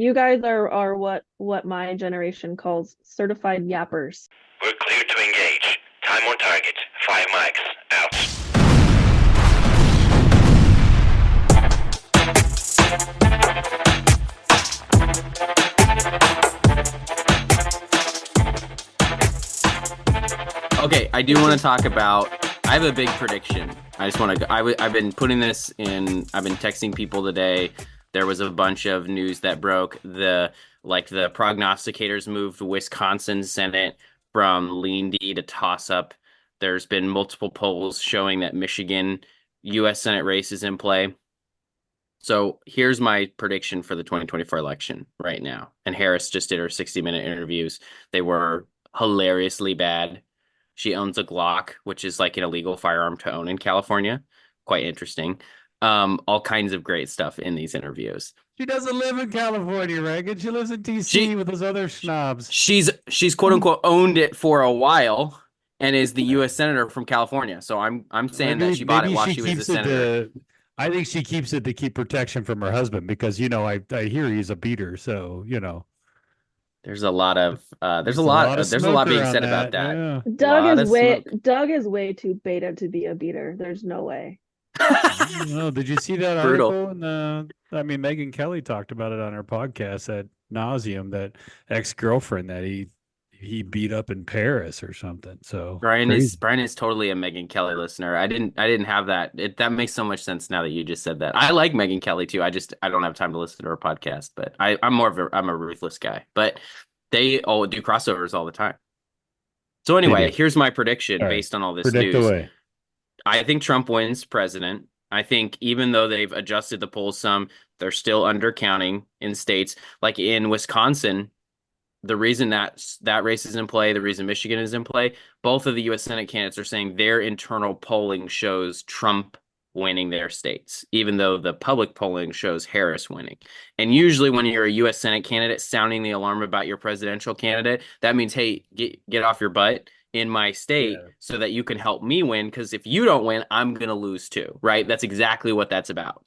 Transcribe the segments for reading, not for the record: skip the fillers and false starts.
You guys are what my generation calls certified yappers. We're clear to engage. Time on target. 5 mics. Out. Okay, I do want to talk about. I have a big prediction. I just want to. I've been putting this in. I've been texting people today. There was a bunch of news that broke. The prognosticators moved Wisconsin Senate from lean D to toss up. There's been multiple polls showing that Michigan U.S. Senate race is in play. So here's my prediction for the 2024 election right now. And Harris just did her 60-minute interviews. They were hilariously bad. She owns a Glock, which is like an illegal firearm to own in California. Quite interesting. All kinds of great stuff in these interviews. She doesn't live in California, Reagan. She lives in DC with those other snobs. She's quote unquote owned it for a while and is the U.S. senator from California. So I'm saying that she bought it while she was a senator. I think she keeps it to keep protection from her husband because I hear he's a beater. So there's a lot being said about that. Yeah. Doug is way too beta to be a beater. There's no way. No, did you see that Brutal. article? Megyn Kelly talked about it on her podcast ad nauseum. That ex-girlfriend that he beat up in Paris or something. So Bryan is totally a Megyn Kelly listener. I didn't have that. That makes so much sense now that you just said that. I like Megyn Kelly too. I don't have time to listen to her podcast, but I'm a ruthless guy. But they all do crossovers all the time. So anyway, here's my prediction based on all this Predict news. away. I think Trump wins president. I think even though they've adjusted the polls some, they're still undercounting in states like in Wisconsin. The reason that race is in play, the reason Michigan is in play, both of the U.S. Senate candidates are saying their internal polling shows Trump winning their states, even though the public polling shows Harris winning. And usually when you're a U.S. Senate candidate sounding the alarm about your presidential candidate, that means, hey, get off your butt in my state so that you can help me win, because if you don't win, I'm going to lose too, right? That's exactly what that's about.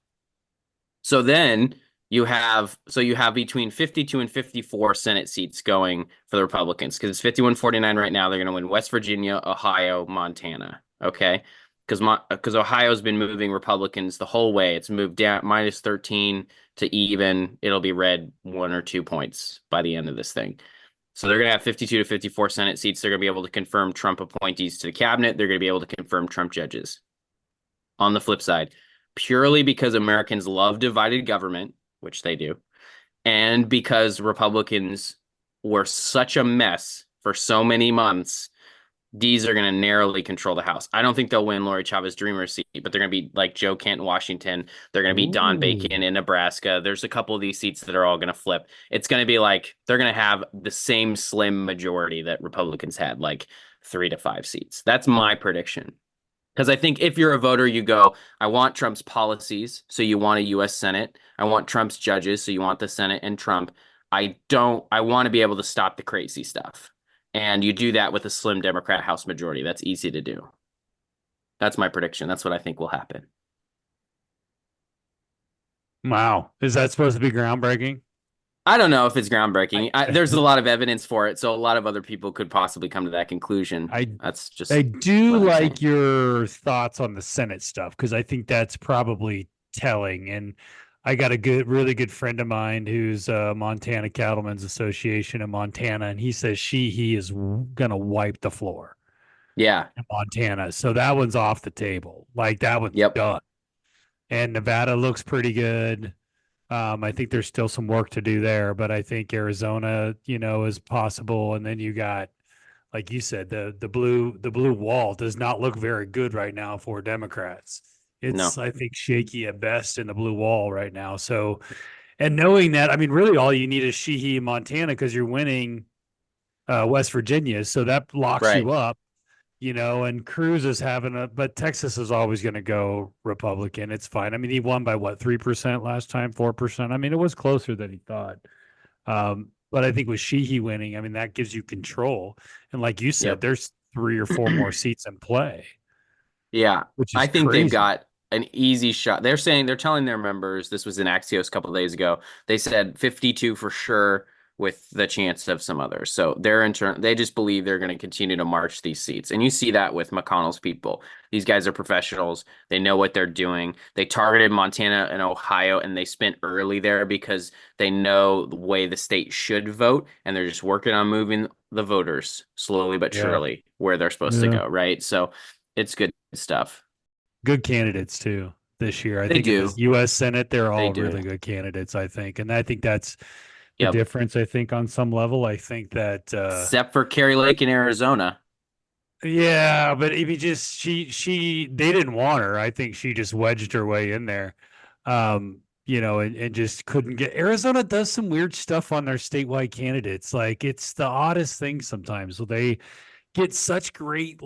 So then you have between 52 and 54 Senate seats going for the Republicans, because it's 51-49 right now. They're going to win West Virginia, Ohio, Montana, okay? Because Ohio's been moving Republicans the whole way. It's moved down -13 to even. It'll be red 1 or 2 points by the end of this thing. So they're going to have 52 to 54 Senate seats. They're going to be able to confirm Trump appointees to the cabinet. They're going to be able to confirm Trump judges. On the flip side, purely because Americans love divided government, which they do, and because Republicans were such a mess for so many months, these are going to narrowly control the House. I don't think they'll win Lori Chavez Dreamer's seat, but they're going to be like Joe Kent in Washington. They're going to be Don Bacon in Nebraska. There's a couple of these seats that are all going to flip. It's going to be like they're going to have the same slim majority that Republicans had, like 3 to 5 seats. That's my prediction. Because I think if you're a voter, you go, I want Trump's policies, so you want a U.S. Senate. I want Trump's judges, so you want the Senate and Trump. I want to be able to stop the crazy stuff. And you do that with a slim Democrat House majority. That's easy to do. That's my prediction. That's what I think will happen. Wow. Is that supposed to be groundbreaking? I don't know if it's groundbreaking. There's a lot of evidence for it, so a lot of other people could possibly come to that conclusion. I do like your thoughts on the Senate stuff, because I think that's probably telling. And I got a really good friend of mine who's Montana Cattlemen's Association in Montana, and he says he is gonna wipe the floor. Yeah, in Montana. So that one's off the table. Like that one's done. And Nevada looks pretty good. I think there's still some work to do there, but I think Arizona, is possible. And then you got, like you said, the blue wall does not look very good right now for Democrats. It's, I think, shaky at best in the blue wall right now. So, and knowing that, really all you need is Sheehy in Montana because you're winning West Virginia. So that locks you up, and Cruz is but Texas is always going to go Republican. It's fine. He won by 3% last time, 4%. It was closer than he thought. But I think with Sheehy winning, that gives you control. And like you said, there's 3 or 4 more seats in play. Yeah. Which is I think crazy. they've got an easy shot. They're telling their members, this was in Axios a couple of days ago. They said 52 for sure with the chance of some others. So they just believe they're going to continue to march these seats. And you see that with McConnell's people. These guys are professionals. They know what they're doing. They targeted Montana and Ohio, and they spent early there because they know the way the state should vote, and they're just working on moving the voters slowly but surely where they're supposed to go, right? So it's good stuff. Good candidates too this year. I think do. in the U.S. Senate, they're all really good candidates, I think. And I think that's the difference, I think, on some level. I think that except for Kari Lake in Arizona. Yeah, but if you just they didn't want her. I think she just wedged her way in there. And just couldn't get. Arizona does some weird stuff on their statewide candidates. Like, it's the oddest thing sometimes. So they get such great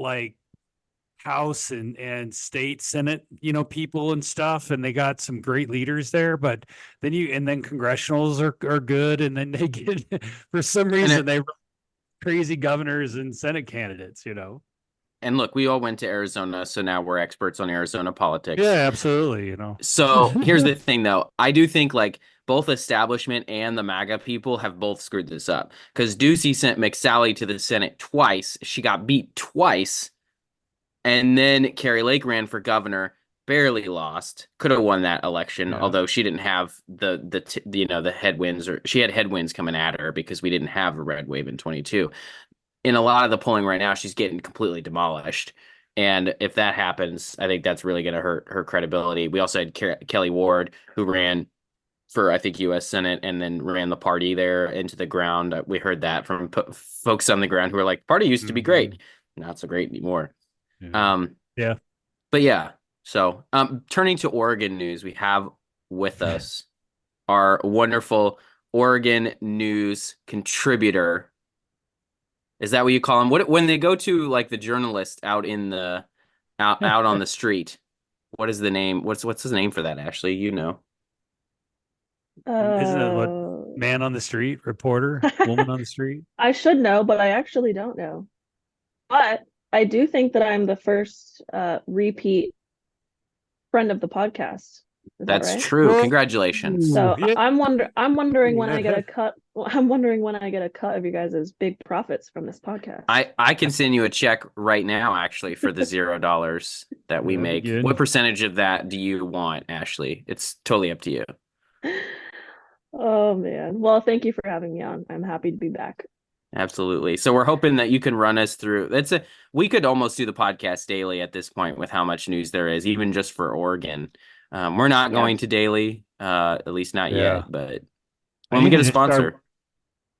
House and state Senate, people and stuff, and they got some great leaders there. But then congressionals are good, and then they get for some reason they crazy governors and Senate candidates. And look, we all went to Arizona, so now we're experts on Arizona politics. Yeah, absolutely. So here's the thing, though. I do think both establishment and the MAGA people have both screwed this up, because Ducey sent McSally to the Senate twice. She got beat twice. And then Kari Lake ran for governor, barely lost, could have won that election, although she didn't have the headwinds, or she had headwinds coming at her because we didn't have a red wave in 22. In a lot of the polling right now, she's getting completely demolished. And if that happens, I think that's really going to hurt her credibility. We also had Kelly Ward, who ran for, I think, U.S. Senate, and then ran the party there into the ground. We heard that from folks on the ground who were like, party used to be great. Not so great anymore. But yeah, so turning to Oregon news, we have with us our wonderful Oregon news contributor. Is that what you call him? When they go to the journalist out in the out on the street, what is the name? What's his name for that, Ashley? Isn't it what, man on the street, reporter, woman on the street? I should know, but I actually don't know. But I do think that I'm the first repeat friend of the podcast. That's right? true. Congratulations. So I'm wondering when I get a cut. I'm wondering when I get a cut of you guys' big profits from this podcast. I can send you a check right now, actually, for the $0 that we make. What percentage of that do you want, Ashley? It's totally up to you. Oh man. Well, thank you for having me on. I'm happy to be back. Absolutely. So we're hoping that you can run us through. We could almost do the podcast daily at this point with how much news there is, even just for Oregon. We're not going to daily, at least not yet. But when we get a sponsor,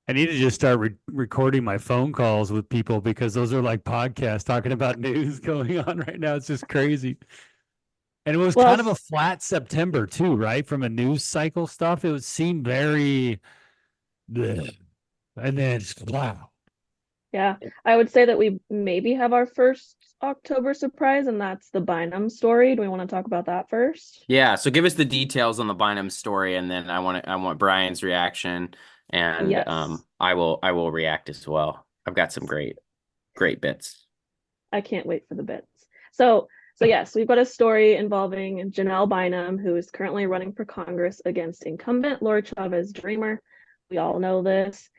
I need to just start recording my phone calls with people, because those are like podcasts talking about news going on right now. It's just crazy. And it was kind of a flat September too, right? From a news cycle stuff, it would seem very bleh. And then, wow. Yeah, I would say that we maybe have our first October surprise, and that's the Bynum story. Do we want to talk about that first? Yeah, so give us the details on the Bynum story, and then I want Brian's reaction, and I will react as well. I've got some great bits. I can't wait for the bits. So yes, we've got a story involving Janelle Bynum, who is currently running for Congress against incumbent Lori Chavez Dreamer. We all know this.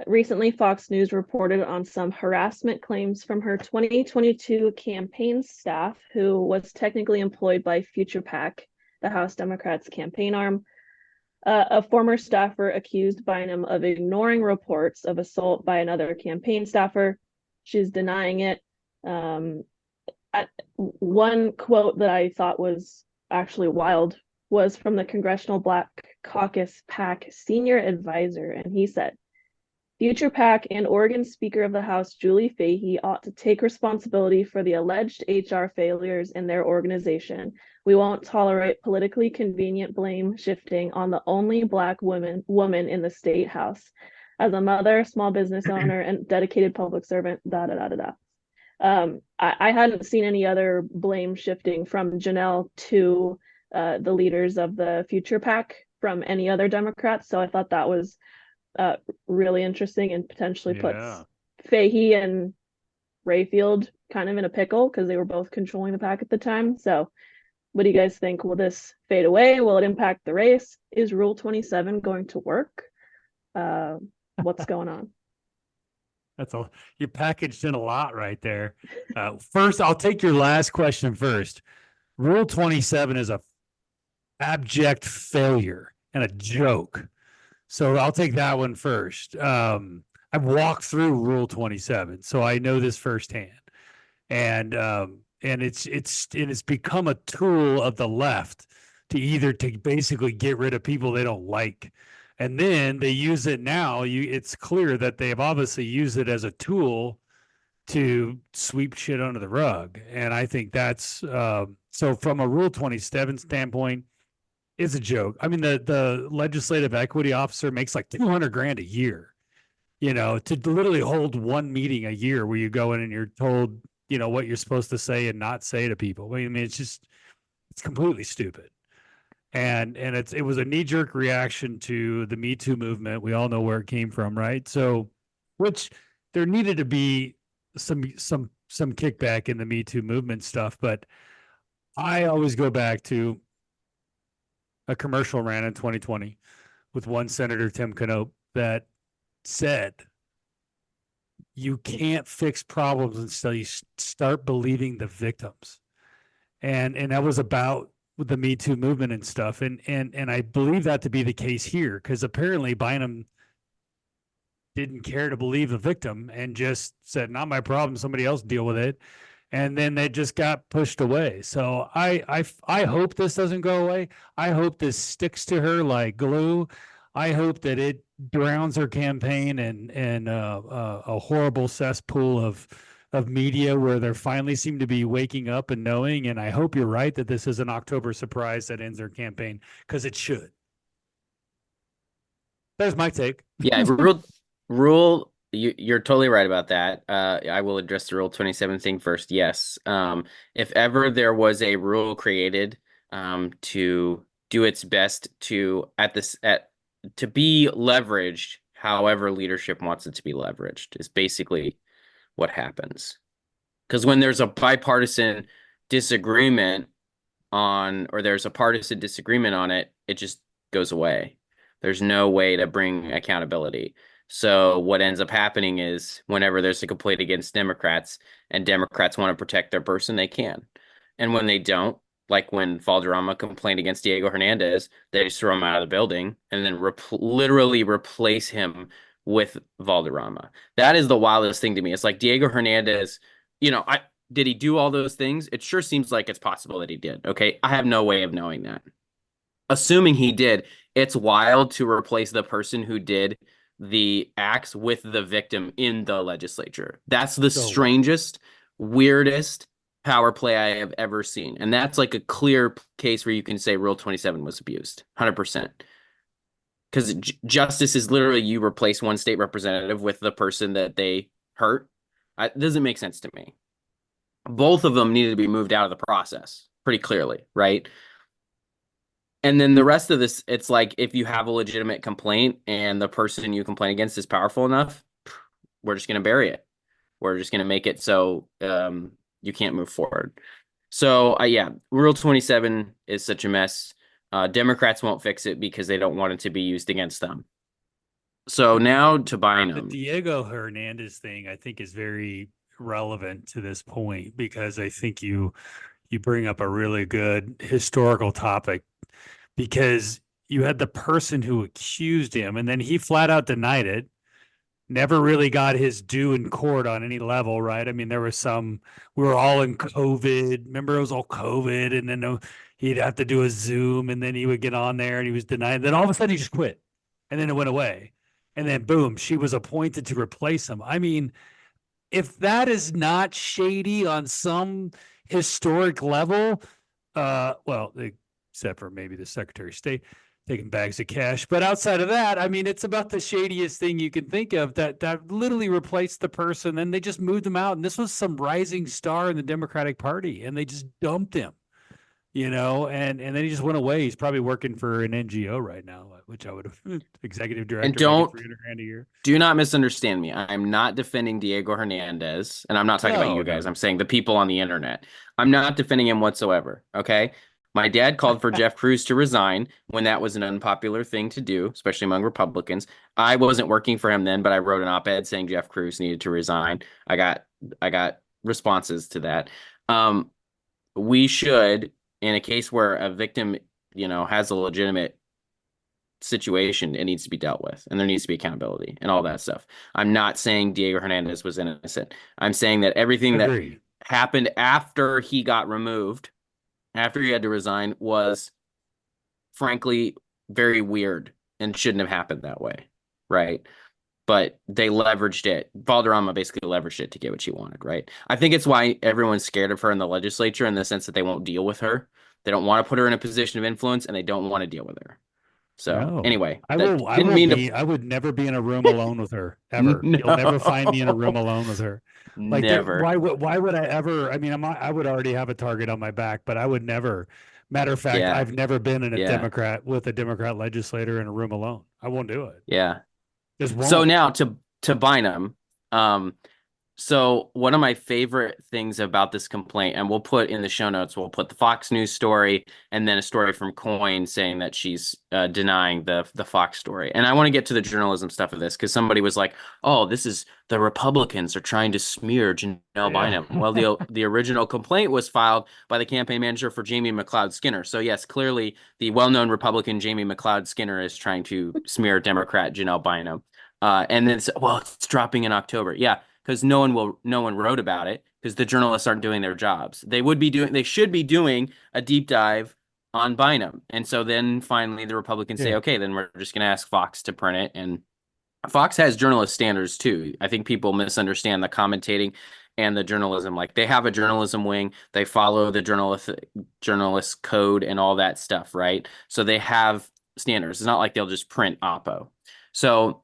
Recently, Fox News reported on some harassment claims from her 2022 campaign staff, who was technically employed by Future PAC, the House Democrats' campaign arm. A former staffer accused Bynum of ignoring reports of assault by another campaign staffer. She's denying it. One quote that I thought was actually wild was from the Congressional Black Caucus PAC senior advisor, and he said, Future PAC and Oregon Speaker of the House Julie Fahey ought to take responsibility for the alleged HR failures in their organization. We won't tolerate politically convenient blame shifting on the only Black woman in the state house. As a mother, small business owner, and dedicated public servant, I hadn't seen any other blame shifting from Janelle to the leaders of the Future PAC from any other Democrats, so I thought that was really interesting, and potentially puts Fahey and Rayfield kind of in a pickle, because they were both controlling the PAC at the time. So What do you guys think? Will this fade away? Will it impact the race? Is Rule 27 going to work? What's going on? You packaged in a lot right there. First, I'll take your last question first. Rule 27 is a abject failure and a joke. So I'll take that one first. I've walked through Rule 27, so I know this firsthand. And it's become a tool of the left to basically get rid of people they don't like. And then they use it now. It's clear that they have obviously used it as a tool to sweep shit under the rug. And I think that's so from a Rule 27 standpoint, it's a joke. I mean, the legislative equity officer makes like $200,000 a year, to literally hold one meeting a year where you go in and you're told, what you're supposed to say and not say to people. I mean, it's completely stupid. And it was a knee-jerk reaction to the Me Too movement. We all know where it came from, right? So, which there needed to be some kickback in the Me Too movement stuff, but I always go back to a commercial ran in 2020 with one Senator Tim Knopp that said, you can't fix problems until you start believing the victims. And that was about the Me Too movement and stuff. And I believe that to be the case here, because apparently Bynum didn't care to believe the victim and just said, not my problem, somebody else deal with it. And then they just got pushed away. So I hope this doesn't go away. I hope this sticks to her like glue. I hope that it drowns her campaign and a horrible cesspool of media where they finally seem to be waking up and knowing. And I hope you're right that this is an October surprise that ends their campaign, because it should. There's my take. Yeah, you're totally right about that. I will address the Rule 27 thing first. Yes. If ever there was a rule created to do its best to be leveraged however leadership wants it to be leveraged, is basically what happens. Because when there's a bipartisan disagreement on it, it just goes away. There's no way to bring accountability. So what ends up happening is whenever there's a complaint against Democrats and Democrats want to protect their person, they can. And when they don't, like when Valderrama complained against Diego Hernandez, they just throw him out of the building and then literally replace him with Valderrama. That is the wildest thing to me. It's like Diego Hernandez, did he do all those things? It sure seems like it's possible that he did. Okay. I have no way of knowing that. Assuming he did, it's wild to replace the person who did the acts with the victim in the legislature. That's the strangest, weirdest power play I have ever seen. And that's like a clear case where you can say Rule 27 was abused, 100%. Because justice is literally you replace one state representative with the person that they hurt. It doesn't make sense to me. Both of them needed to be moved out of the process pretty clearly, right? And then the rest of this, it's like if you have a legitimate complaint and the person you complain against is powerful enough, we're just going to bury it. We're just going to make it so you can't move forward. So, yeah, Rule 27 is such a mess. Democrats won't fix it because they don't want it to be used against them. So now to Bynum. The Diego Hernandez thing, I think, is very relevant to this point, because I think you bring up a really good historical topic, because you had the person who accused him and then he flat out denied it, never really got his due in court on any level, right? I mean, we were all in COVID. Remember, it was all COVID, and then he'd have to do a Zoom, and then he would get on there and he was denied. Then all of a sudden he just quit, and then it went away. And then boom, she was appointed to replace him. I mean, if that is not shady on some historic level, except for maybe the Secretary of State taking bags of cash. But outside of that, I mean, it's about the shadiest thing you can think of that literally replaced the person. Then they just moved him out. And this was some rising star in the Democratic Party, and they just dumped him, and then he just went away. He's probably working for an NGO right now, which I would have executive director, and don't $300,000 a year. Do not misunderstand me. I'm not defending Diego Hernandez, and I'm not talking about you guys. I'm saying the people on the internet. I'm not defending him whatsoever. Okay. My dad called for Jeff Cruz to resign when that was an unpopular thing to do, especially among Republicans. I wasn't working for him then, but I wrote an op-ed saying Jeff Cruz needed to resign. I got responses to that. We should, in a case where a victim, has a legitimate situation, it needs to be dealt with, and there needs to be accountability and all that stuff. I'm not saying Diego Hernandez was innocent. I'm saying that everything that happened after he got removed, after he had to resign, was frankly very weird and shouldn't have happened that way, right? But they leveraged it. Valderrama basically leveraged it to get what she wanted, right? I think it's why everyone's scared of her in the legislature, in the sense that they won't deal with her. They don't want to put her in a position of influence, and they don't want to deal with her. So anyway, I would never be in a room alone with her ever. No. You'll never find me in a room alone with her. Like never. Why would I ever? I mean, I would already have a target on my back, but I would never. Matter of fact, I've never been in a Democrat legislator in a room alone. I won't do it. Yeah. Just won't. So now to Bynum. So one of my favorite things about this complaint, and we'll put in the show notes, we'll put the Fox News story and then a story from Coin saying that she's denying the Fox story. And I want to get to the journalism stuff of this, because somebody was like, oh, this is the Republicans are trying to smear Janelle Bynum. Well, the original complaint was filed by the campaign manager for Jamie McLeod Skinner. So yes, clearly the well-known Republican Jamie McLeod Skinner is trying to smear Democrat Janelle Bynum. And then it's dropping in October. Yeah. Because no one wrote about it, because the journalists aren't doing their jobs. They should be doing a deep dive on Bynum. And so then finally the Republicans say, okay, then we're just going to ask Fox to print it. And Fox has journalist standards too. I think people misunderstand the commentating and the journalism. Like, they have a journalism wing. They follow the journalist code and all that stuff, right? So they have standards. It's not like they'll just print Oppo. So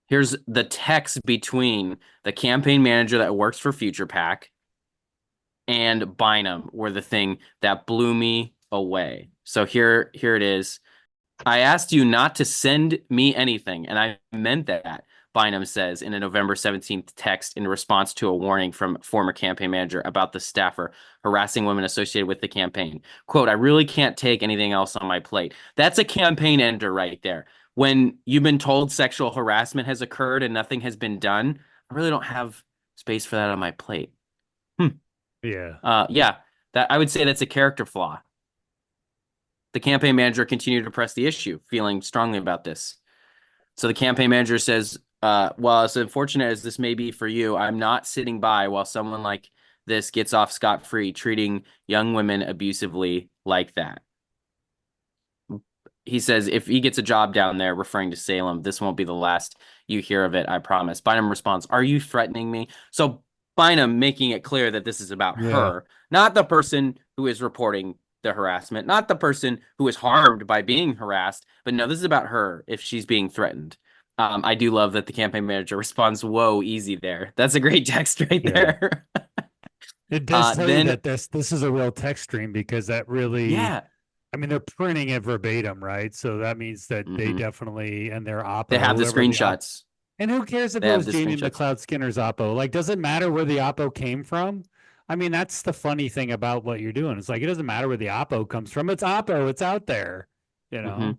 here's the text between the campaign manager that works for Future PAC and Bynum were the thing that blew me away. So here it is. I asked you not to send me anything, and I meant that, Bynum says in a November 17th text in response to a warning from former campaign manager about the staffer harassing women associated with the campaign. Quote, I really can't take anything else on my plate. That's a campaign ender right there. When you've been told sexual harassment has occurred and nothing has been done, I really don't have space for that on my plate. Yeah. That I would say that's a character flaw. The campaign manager continued to press the issue, feeling strongly about this. So the campaign manager says, well, as unfortunate as this may be for you, I'm not sitting by while someone like this gets off scot-free treating young women abusively like that. He says if he gets a job down there, referring to Salem, this won't be the last you hear of it, I promise. Bynum responds, are you threatening me? So Bynum making it clear that this is about her, not the person who is reporting the harassment, not the person who is harmed by being harassed, but no, this is about her if she's being threatened. I do love that the campaign manager responds, whoa, easy there. That's a great text right there. It does tell you that this is a real text stream, because that really... I mean, they're printing it verbatim, right? So that means that they definitely, and their Oppo. They have the screenshots. And who cares if it was Jamie McLeod Skinner's Oppo? Like, does it matter where the Oppo came from? I mean, that's the funny thing about what you're doing. It's like, it doesn't matter where the Oppo comes from. It's Oppo. It's out there, you know?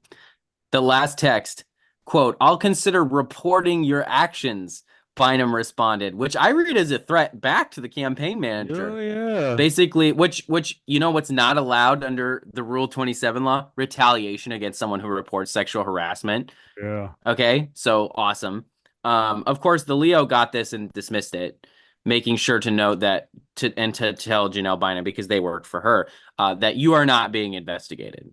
The last text, quote, I'll consider reporting your actions, Bynum responded, which I read as a threat back to the campaign manager. Oh, yeah. Basically, which what's not allowed under the Rule 27 law? Retaliation against someone who reports sexual harassment. Yeah. Okay, so awesome. Of course, the Leo got this and dismissed it, making sure to note that to tell Janelle Bynum, because they worked for her, that you are not being investigated.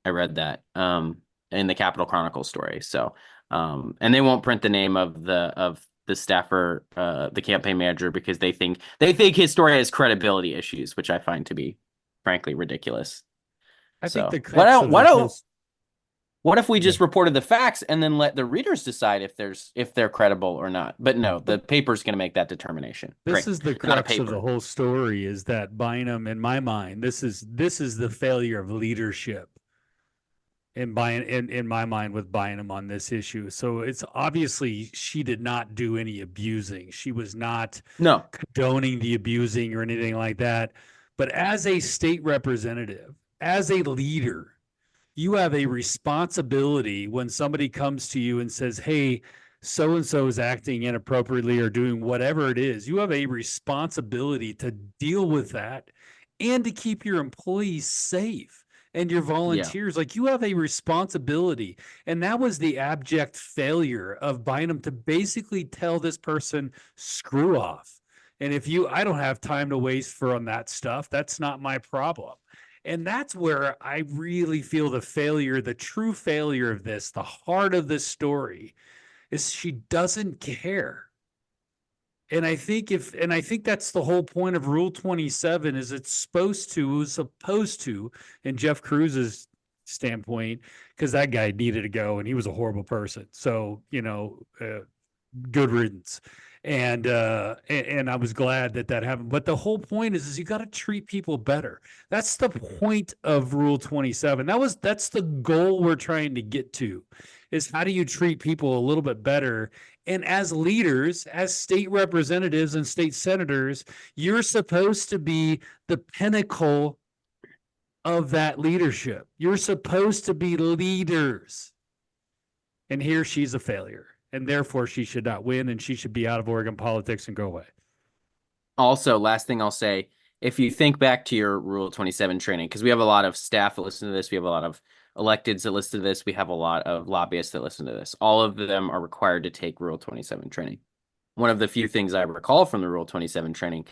I read that in the Capitol Chronicle story. So, and they won't print the name of the staffer, the campaign manager, because they think his story has credibility issues, which I find to be frankly ridiculous. I think the crux what if we just reported the facts and then let the readers decide if they're credible or not? But no, the paper's going to make that determination. This is the crux of the whole story, is that Bynum, in my mind, this is the failure of leadership in my mind with Bynum on this issue. So it's obviously she did not do any abusing. She was not condoning the abusing or anything like that. But as a state representative, as a leader, you have a responsibility when somebody comes to you and says, hey, so-and-so is acting inappropriately or doing whatever it is. You have a responsibility to deal with that and to keep your employees safe and your volunteers. Like, you have a responsibility. And that was the abject failure of Bynum, to basically tell this person, screw off. And I don't have time to waste on that stuff. That's not my problem. And that's where I really feel the true failure of this, the heart of this story, is she doesn't care. And I think that's the whole point of Rule 27, is it was supposed to, in Jeff Cruz's standpoint, because that guy needed to go and he was a horrible person. So, good riddance. And I was glad that happened. But the whole point is you got to treat people better. That's the point of Rule 27. That's the goal we're trying to get to, is how do you treat people a little bit better? And as leaders, as state representatives and state senators, you're supposed to be the pinnacle of that leadership. You're supposed to be leaders. And here she's a failure. And therefore, she should not win, and she should be out of Oregon politics and go away. Also, last thing I'll say, if you think back to your Rule 27 training, because we have a lot of staff that listen to this, we have a lot of electeds that listen to this, we have a lot of lobbyists that listen to this. All of them are required to take Rule 27 training. One of the few things I recall from the Rule 27 training,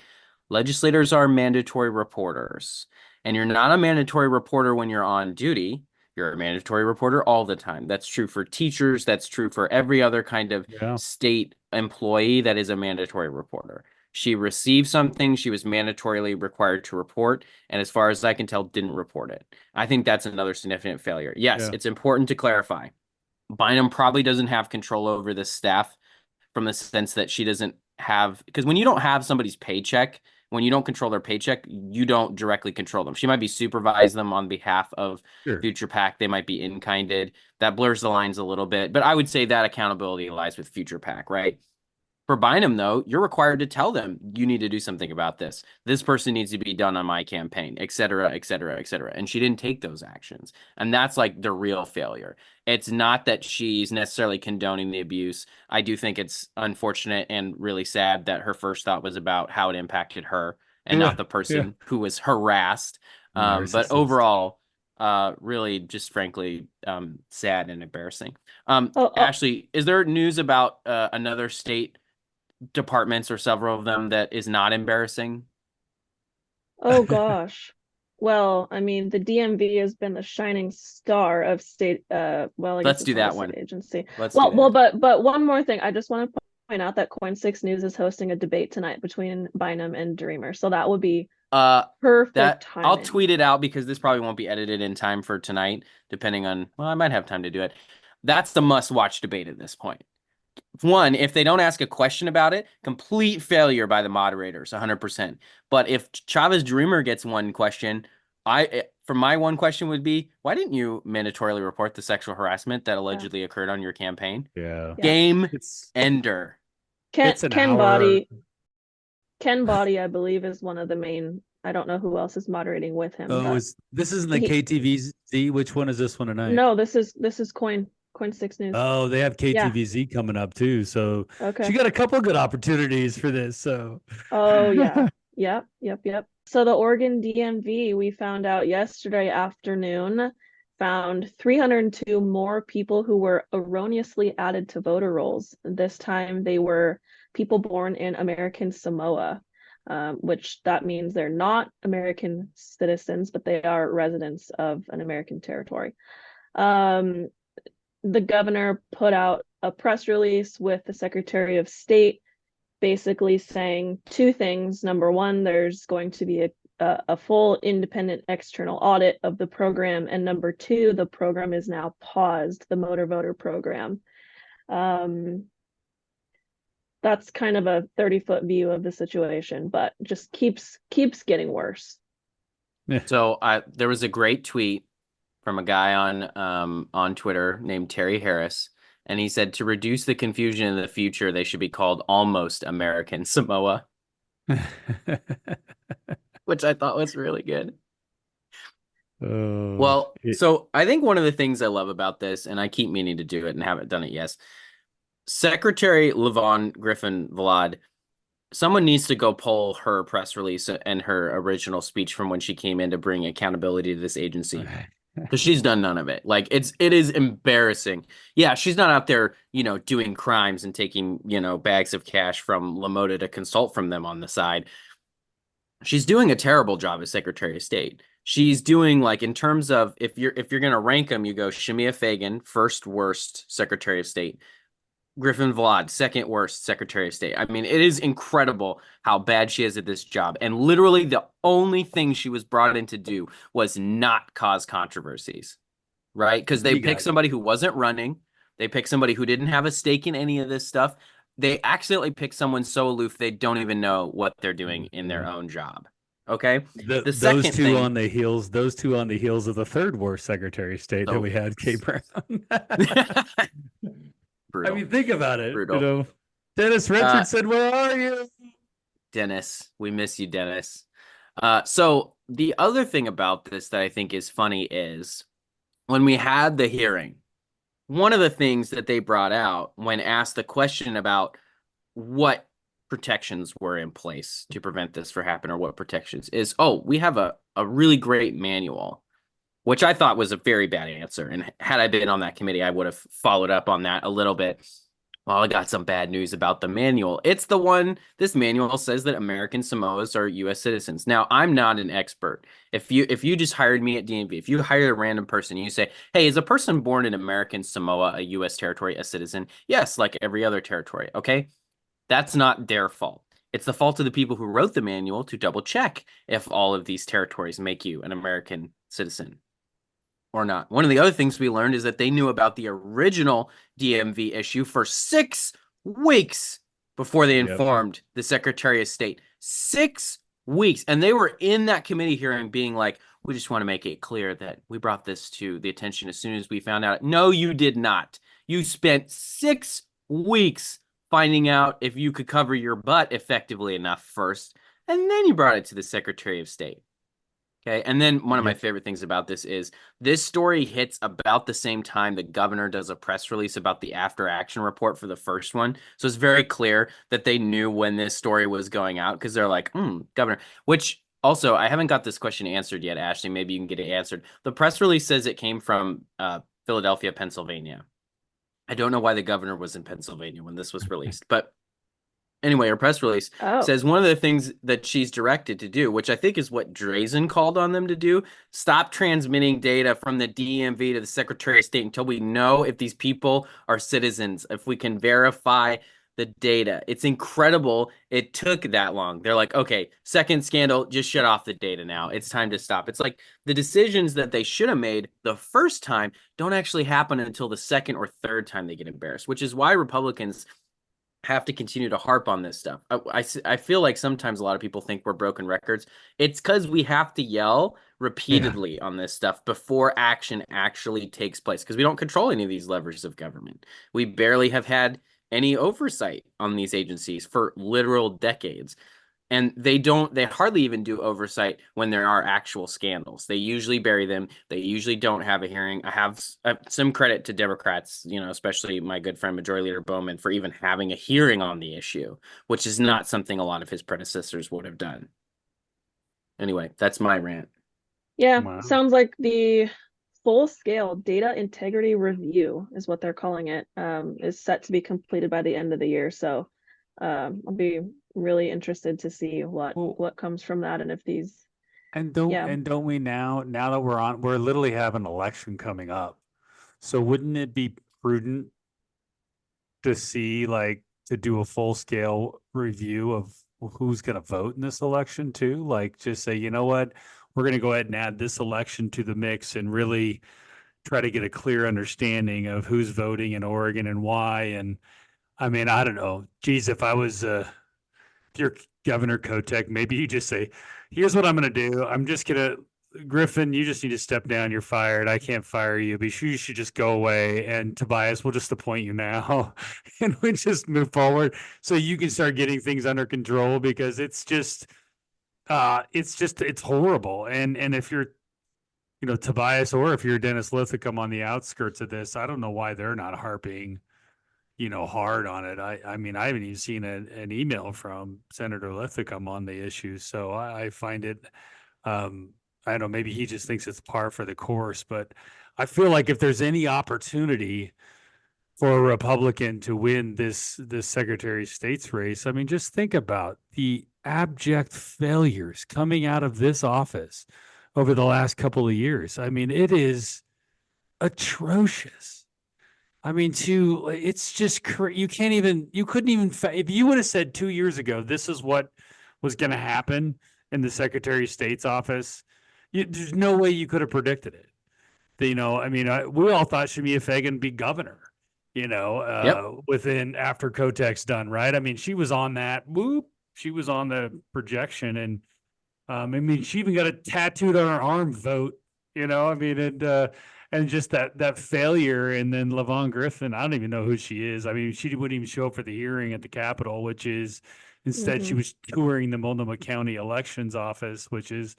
legislators are mandatory reporters. And you're not a mandatory reporter when you're on duty. You're a mandatory reporter all the time. That's true for teachers. That's true for every other kind of state employee that is a mandatory reporter. She received something. She was mandatorily required to report. And as far as I can tell, didn't report it. I think that's another significant failure. Yes, it's important to clarify. Bynum probably doesn't have control over the staff, from the sense that she doesn't have, because when you don't have somebody's paycheck, when you don't control their paycheck, you don't directly control them. She might be supervise them on behalf of Future PAC. They might be in-kinded. That blurs the lines a little bit. But I would say that accountability lies with Future PAC, right? For Bynum, though, you're required to tell them, you need to do something about this. This person needs to be done on my campaign, et cetera, et cetera, et cetera. And she didn't take those actions. And that's like the real failure. It's not that she's necessarily condoning the abuse. I do think it's unfortunate and really sad that her first thought was about how it impacted her and not the person who was harassed. But overall, really just frankly sad and embarrassing. Ashley, is there news about another state departments, or several of them, that is not embarrassing? Oh gosh. Well, I mean, the DMV has been the shining star of state. Well, I guess let's do that one. Agency. But one more thing, I just want to point out that Coin6 News is hosting a debate tonight between Bynum and Dreamer, so that would be perfect timing. I'll tweet it out, because this probably won't be edited in time for tonight, depending on. Well, I might have time to do it. That's the must-watch debate at this point. One, if they don't ask a question about it, complete failure by the moderators, 100%. But if Chavez Dreamer gets one question, for my one question would be, why didn't you mandatorily report the sexual harassment that allegedly occurred on your campaign? Game ender. Ken Body, I believe, is one of the main. I don't know who else is moderating with him. Oh, this isn't the KTVZ? Which one is this one tonight? No, this is Coin6 News. Oh, they have KTVZ coming up too. So she got a couple of good opportunities for this. So Yep. So the Oregon DMV, we found out yesterday afternoon, found 302 more people who were erroneously added to voter rolls. This time they were people born in American Samoa, which that means they're not American citizens, but they are residents of an American territory. The governor put out a press release with the Secretary of State, basically saying two things. Number one, there's going to be a full independent external audit of the program. And number two, the program is now paused, the motor voter program. That's kind of a 30-foot view of the situation, but just keeps getting worse. So there was a great tweet from a guy on Twitter named Terry Harris, and he said, to reduce the confusion in the future, they should be called Almost American Samoa, which I thought was really good. Well, so I think one of the things I love about this, and I keep meaning to do it and haven't done it yet, Secretary Lavon Griffin Vlad, someone needs to go pull her press release and her original speech from when she came in to bring accountability to this agency. Because she's done none of it. Like it is embarrassing. Yeah, she's not out there, doing crimes and taking, bags of cash from LaMotta to consult from them on the side. She's doing a terrible job as Secretary of State. She's doing, like, in terms of if you're gonna rank them, you go Shemia Fagan, first worst Secretary of State. Griffin Vlad, second worst Secretary of State. I mean, it is incredible how bad she is at this job. And literally the only thing she was brought in to do was not cause controversies, right? Because they picked somebody who wasn't running. They picked somebody who didn't have a stake in any of this stuff. They accidentally picked someone so aloof they don't even know what they're doing in their own job. Okay. Those two on the heels of the third worst Secretary of State that we had, Kate Brown. Brutal. I mean, think about it. Brutal. Dennis Richardson, where are you? Dennis, we miss you, Dennis. So the other thing about this that I think is funny is when we had the hearing, one of the things that they brought out when asked the question about what protections were in place to prevent this from happening or what protections is, we have a really great manual, which I thought was a very bad answer. And had I been on that committee, I would have followed up on that a little bit. Well, I got some bad news about the manual. It's the one, this manual says that American Samoas are U.S. citizens. Now, I'm not an expert. If you just hired me at DMV, if you hired a random person, you say, hey, is a person born in American Samoa, a U.S. territory, a citizen? Yes, like every other territory, okay? That's not their fault. It's the fault of the people who wrote the manual to double check if all of these territories make you an American citizen or not. One of the other things we learned is that they knew about the original DMV issue for 6 weeks before they informed the Secretary of State. 6 weeks. And they were in that committee hearing being like, we just want to make it clear that we brought this to the attention as soon as we found out. No, you did not. You spent 6 weeks finding out if you could cover your butt effectively enough first, and then you brought it to the Secretary of State. Okay, and then one of my favorite things about this is this story hits about the same time the governor does a press release about the after action report for the first one. So it's very clear that they knew when this story was going out because they're like, governor, which also I haven't got this question answered yet, Ashley. Maybe you can get it answered. The press release says it came from Philadelphia, Pennsylvania. I don't know why the governor was in Pennsylvania when this was released, but anyway, her press release says one of the things that she's directed to do, which I think is what Drazen called on them to do, stop transmitting data from the DMV to the Secretary of State until we know if these people are citizens, if we can verify the data. It's incredible it took that long. They're like, okay, second scandal, just shut off the data now. It's time to stop. It's like the decisions that they should have made the first time don't actually happen until the second or third time they get embarrassed, which is why Republicans have to continue to harp on this stuff. I feel like sometimes a lot of people think we're broken records. It's because we have to yell repeatedly on this stuff before action actually takes place, because we don't control any of these levers of government. We barely have had any oversight on these agencies for literal decades. And they hardly even do oversight when there are actual scandals. They usually bury them. They usually don't have a hearing. I have some credit to Democrats, especially my good friend Majority Leader Bowman, for even having a hearing on the issue, which is not something a lot of his predecessors would have done. Anyway, that's my rant. Yeah, wow. Sounds like the full-scale data integrity review is what they're calling it, is set to be completed by the end of the year. So I'll be really interested to see what comes from that, and if these don't we now that we're literally have an election coming up, so wouldn't it be prudent to see, like, to do a full-scale review of who's going to vote in this election too? Like, just say, you know what, we're going to go ahead and add this election to the mix and really try to get a clear understanding of who's voting in Oregon and why. And I mean, I don't know, geez, if you're Governor Kotek, maybe you just say, here's what I'm going to do. I'm just going to, Griffin, you just need to step down. You're fired. I can't fire you, but you should just go away. And Tobias, we'll just appoint you now. And we just move forward so you can start getting things under control, because it's horrible. And if you're, Tobias, or if you're Dennis Lithicum on the outskirts of this, I don't know why they're not harping, hard on it. I mean, I haven't even seen an email from Senator Lithicum on the issue. So I find it, I don't know, maybe he just thinks it's par for the course, but I feel like if there's any opportunity for a Republican to win this Secretary of State's race, I mean, just think about the abject failures coming out of this office over the last couple of years. I mean, it is atrocious. I mean, it's just you couldn't even if you would have said 2 years ago this is what was going to happen in the Secretary of State's office, there's no way you could have predicted it. I mean, we all thought Shemia Fagan be governor. Within after Kotek's done, right? I mean, she was on that. She was on the projection, and I mean, she even got a tattooed on her arm vote. I mean, and just that failure, and then LaVon Griffin. I don't even know who she is. I mean, she wouldn't even show up for the hearing at the Capitol, which is instead she was touring the Multnomah County Elections Office, which is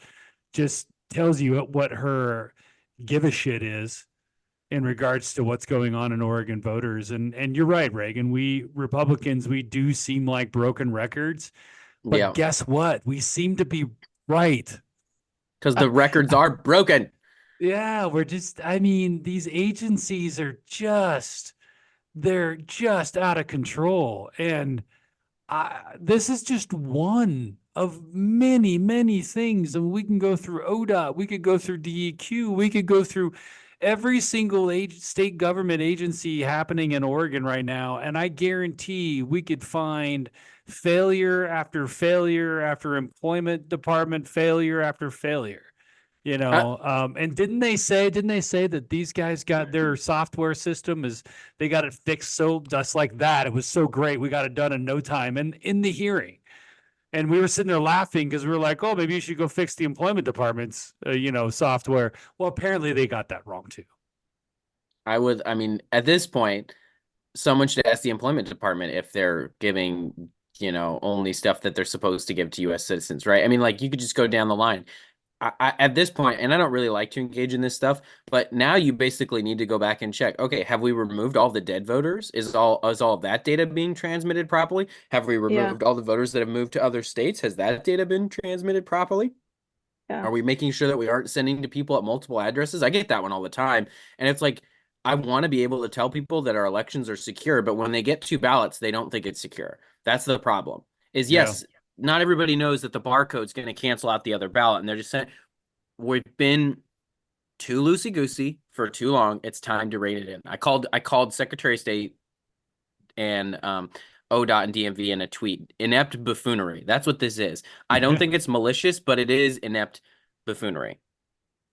just tells you what her give a shit is in regards to what's going on in Oregon voters. And you're right, Reagan. We Republicans, we do seem like broken records, but guess what? We seem to be right. Because the records are broken. Yeah, I mean, these agencies are they're just out of control. And this is just one of many, many things. And we can go through ODOT, we could go through DEQ, we could go through every single state government agency happening in Oregon right now. And I guarantee we could find failure after failure after employment department failure after failure. And didn't they say that these guys got their software system they got it fixed so just like that. It was so great. We got it done in no time. And in the hearing, and we were sitting there laughing because we were like, oh, maybe you should go fix the employment department's, software. Well, apparently they got that wrong too. I mean, at this point, someone should ask the employment department if they're giving, only stuff that they're supposed to give to U.S. citizens, right? I mean, like, you could just go down the line. At this point, and I don't really like to engage in this stuff, but now you basically need to go back and check. Okay, have we removed all the dead voters? Is all of that data being transmitted properly? Have we removed all the voters that have moved to other states? Has that data been transmitted properly? Yeah. Are we making sure that we aren't sending to people at multiple addresses? I get that one all the time, and it's like I want to be able to tell people that our elections are secure, but when they get 2 ballots, they don't think it's secure. That's the problem. Yes. Not everybody knows that the barcode's going to cancel out the other ballot, and they're just saying we've been too loosey-goosey for too long. It's time to rein it in. I called Secretary of State and ODOT and DMV in a tweet. Inept buffoonery. That's what this is. I don't think it's malicious, but it is inept buffoonery.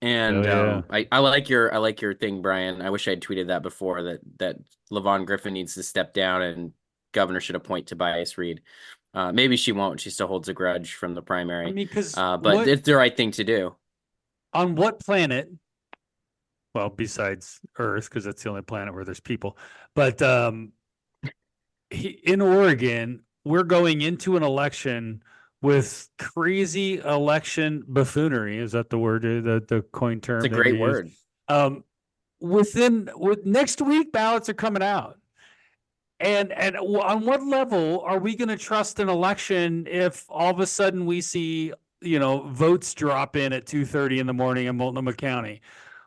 And I like your thing, Brian. I wish I had tweeted that before that LaVon Griffin needs to step down and governor should appoint Tobias Reed. Maybe she won't. She still holds a grudge from the primary. I mean, but it's the right thing to do. On what planet? Well, besides Earth, because that's the only planet where there's people. But in Oregon, we're going into an election with crazy election buffoonery. Is that the word? The coin term? It's a great word. Next week, ballots are coming out. And on what level are we going to trust an election if all of a sudden we see, votes drop in at 2:30 in the morning in Multnomah County?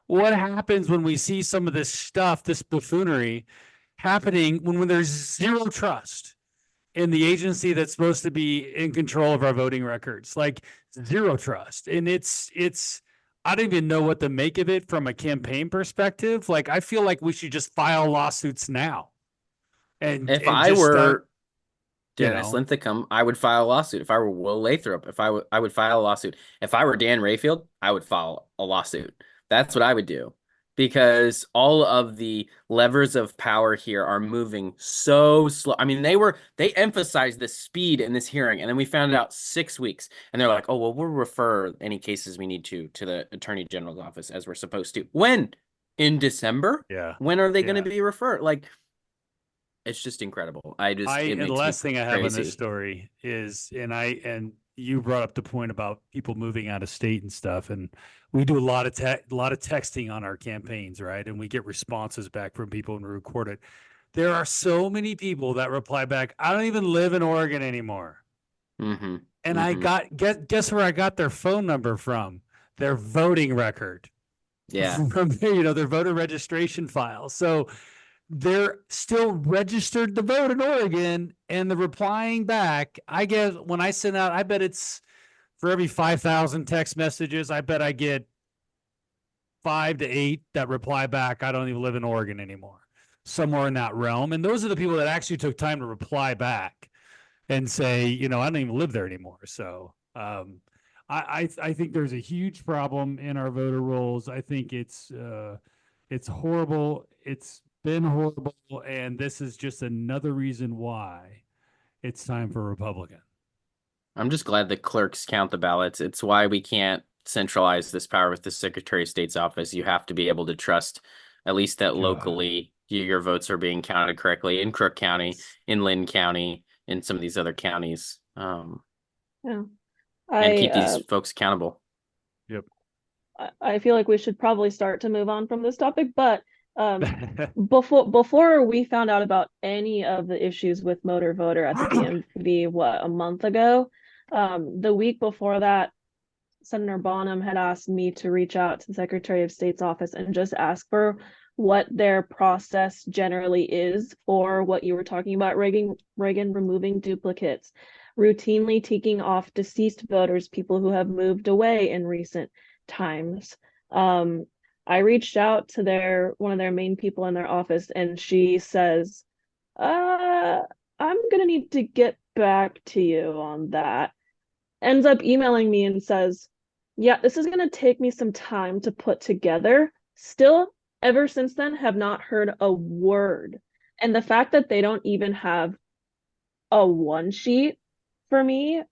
What happens when we see some of this stuff, this buffoonery happening when there's zero trust in the agency that's supposed to be in control of our voting records? Like, zero trust. And it's I don't even know what to make of it from a campaign perspective. Like, I feel like we should just file lawsuits now. And if I were Dennis Linthicum, I would file a lawsuit. If I were Will Lathrop, I would file a lawsuit. If I were Dan Rayfield, I would file a lawsuit. That's what I would do, because all of the levers of power here are moving so slow. I mean, they emphasized the speed in this hearing, and then we found out 6 weeks, and they're like, oh, well, we'll refer any cases we need to the Attorney General's office as we're supposed to. When? In December? Yeah. When are they going to be referred? Like, it's just incredible. The last thing I have on this story is, and you brought up the point about people moving out of state and stuff, and we do a lot of texting on our campaigns, right? And we get responses back from people when we record it. There are so many people that reply back, I don't even live in Oregon anymore. Mm-hmm. And I guess where I got their phone number from? Their voting record. Yeah. From their voter registration file. So they're still registered to vote in Oregon, and the replying back, I guess when I send out, I bet it's for every 5,000 text messages, I bet I get 5 to 8 that reply back, I don't even live in Oregon anymore. Somewhere in that realm. And those are the people that actually took time to reply back and say, I don't even live there anymore. So I think there's a huge problem in our voter rolls. I think it's horrible. It's been horrible, and this is just another reason why it's time for a Republican. I'm just glad the clerks count the ballots. It's why we can't centralize this power with the Secretary of State's office. You have to be able to trust at least that locally your votes are being counted correctly in Crook County, in Lynn County, in some of these other counties. And keep these folks accountable. Yep. I feel like we should probably start to move on from this topic, but before we found out about any of the issues with motor voter at the DMV, a month ago, the week before that, Senator Bonham had asked me to reach out to the Secretary of State's office and just ask for what their process generally is for what you were talking about, Reagan removing duplicates, routinely taking off deceased voters, people who have moved away in recent times. I reached out to one of their main people in their office, and she says, I'm gonna need to get back to you on that. Ends up emailing me and says, yeah, this is gonna take me some time to put together. Still, ever since then, have not heard a word. And the fact that they don't even have a one sheet for me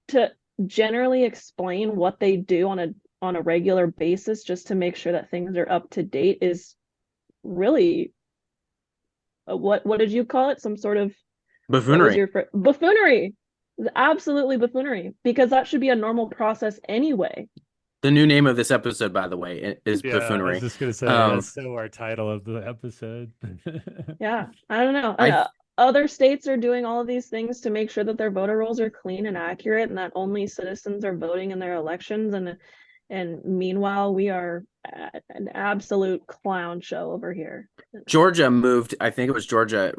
to generally explain what they do on a regular basis just to make sure that things are up to date is really what did you call it? Some sort of buffoonery. Buffoonery. Absolutely buffoonery, because that should be a normal process anyway. The new name of this episode, by the way, is Buffoonery. I was just gonna say that's so our title of the episode. Yeah, I don't know. Other states are doing all of these things to make sure that their voter rolls are clean and accurate, and that only citizens are voting in their elections. And meanwhile, we are an absolute clown show over here. Georgia moved. I think it was Georgia.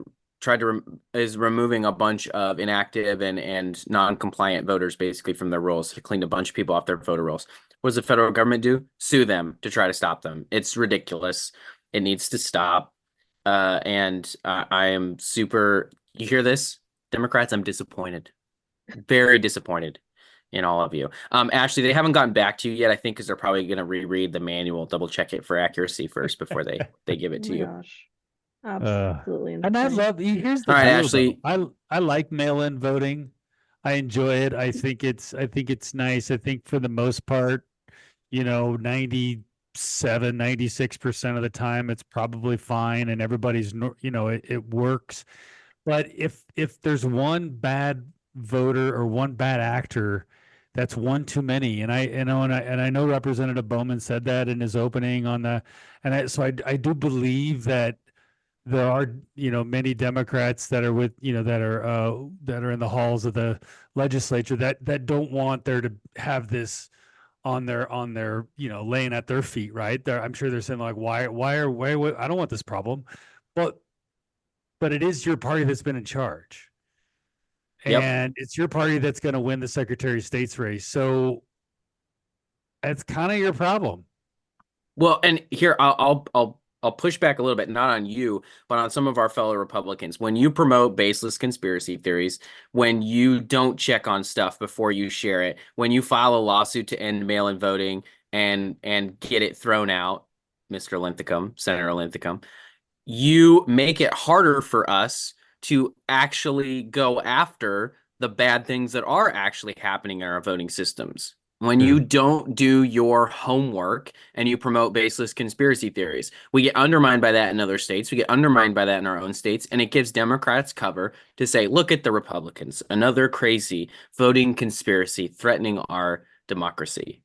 Is removing a bunch of inactive and non-compliant voters basically from their rolls. It cleaned a bunch of people off their voter rolls. What does the federal government do? Sue them to try to stop them. It's ridiculous. It needs to stop. And I am super. You hear this, Democrats? I'm disappointed. Very disappointed in all of you. Ashley, they haven't gotten back to you yet, I think, because they're probably going to reread the manual, double check it for accuracy first before they give it to you. Gosh. Absolutely. And I love, here's the all right, deal, Ashley. I like mail-in voting. I enjoy it. I think it's nice. I think for the most part, 96% of the time it's probably fine and everybody's, it works. But if there's one bad voter or one bad actor, that's one too many. And I know Representative Bowman said that in his opening so I do believe that there are, many Democrats that are that are in the halls of the legislature that don't want there to have this on their laying at their feet, right? I'm sure they're saying like, why I don't want this problem, but it is your party that's been in charge, and it's your party that's going to win the Secretary of State's race. So it's kind of your problem. Well, and here I'll push back a little bit, not on you, but on some of our fellow Republicans. When you promote baseless conspiracy theories, when you don't check on stuff before you share it, when you file a lawsuit to end mail-in voting and get it thrown out, Mr. Linthicum, Senator Linthicum, you make it harder for us to actually go after the bad things that are actually happening in our voting systems. when you don't do your homework and you promote baseless conspiracy theories. We get undermined by that in other states. We get undermined by that in our own states. And it gives Democrats cover to say, look at the Republicans, another crazy voting conspiracy threatening our democracy.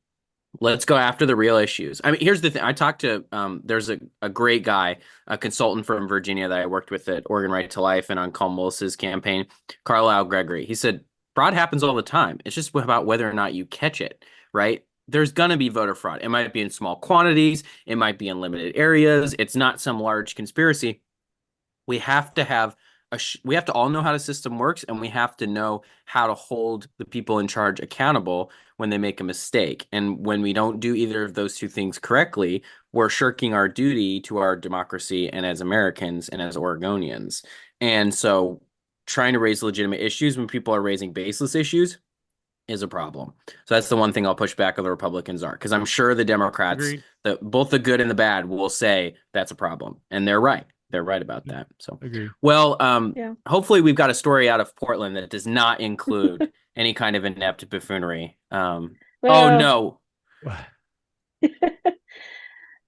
Let's go after the real issues. I mean, here's the thing. I talked to, there's a great guy, a consultant from Virginia that I worked with at Oregon Right to Life and on Colm Willis's campaign, Carlisle Gregory. He said, fraud happens all the time. It's just about whether or not you catch it, right? There's going to be voter fraud. It might be in small quantities. It might be in limited areas. It's not some large conspiracy. We have to have we have to all know how the system works, and we have to know how to hold the people in charge accountable when they make a mistake. And when we don't do either of those two things correctly, we're shirking our duty to our democracy and as Americans and as Oregonians. And so trying to raise legitimate issues when people are raising baseless issues is a problem. So that's the one thing I'll push back on the Republicans are, because I'm sure the Democrats, both the good and the bad, will say that's a problem. And they're right. They're right about that. So, well, hopefully we've got a story out of Portland that does not include any kind of inept buffoonery. Oh, no.